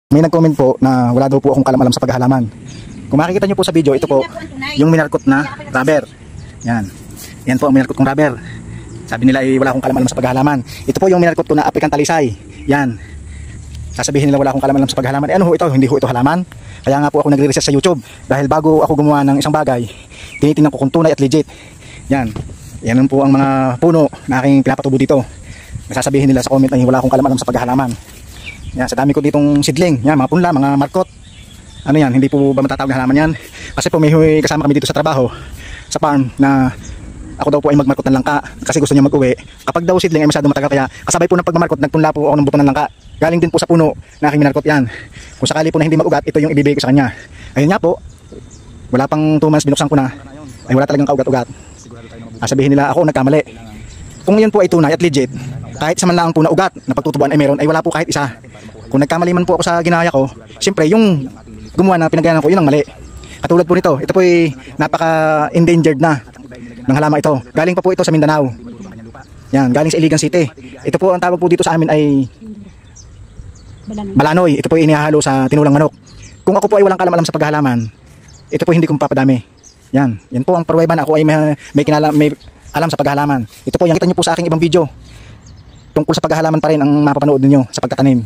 May nag-comment po na wala daw po akong kalam-alam sa paghahalaman. Kung makikita nyo po sa video, ito po yung minarkot na rubber. Yan. Yan po ang minarkot kong rubber. Sabi nila ay wala akong kalam-alam sa paghahalaman. Ito po yung minarkot ko na African talisay. Yan. Sasabihin nila wala akong kalam-alam sa paghahalaman. Ano ho ito? Hindi ho ito halaman. Kaya nga po ako nagre-research sa YouTube. Dahil bago ako gumawa ng isang bagay, tinitingnan ko kung tunay at legit. Yan. Yan po ang mga puno na aking pinapatubo dito. Sasabihin nila sa comment ay wala akong kalam-alam sa paghahalaman. Yan, sa dami ko ditong seedling, yan, mga punla, mga markot. Ano yan, hindi po ba matatawag na halaman yan? Kasi po may kasama kami dito sa trabaho, sa farm, na ako daw po ay magmarkot ng langka kasi gusto niya mag-uwi. Kapag daw seedling ay masyadong matagal, kaya kasabay po ng pagmamarkot, nagpunla po ako ng buto ng langka. Galing din po sa puno na aking minarkot yan. Kung sakali po na hindi mag-ugat, ito yung ibibigay ko sa kanya. Ayun nga po, wala pang 2 months binuksan ko na, ay wala talagang kaugat-ugat. Sabihin nila ako nagkamali. Kung yun po ay tunay at legit, kahit sa man lang po na ugat na pagtutubuan ay meron, ay wala po kahit isa. Kung nagkamali man po ako sa ginaya ko, siyempre yung gumawa na pinagayanan ko, yun ang mali. Katulad po nito, ito po ay napaka-endangered na ng halaman ito. Galing pa po ito sa Mindanao. Yan, galing sa Iligan City. Ito po ang tawag po dito sa amin ay balanoy. Ito po ay inihahalo sa tinulang manok. Kung ako po ay walang kalam-alam sa paghahalaman, ito po hindi ko papadami. Yan, yan po ang paruwayban. Ako ay may alam sa paghahalaman. Ito po, yung kita nyo po sa aking ibang video. Tungkol sa paghahalaman pa rin ang mapapanood ninyo sa pagtatanim.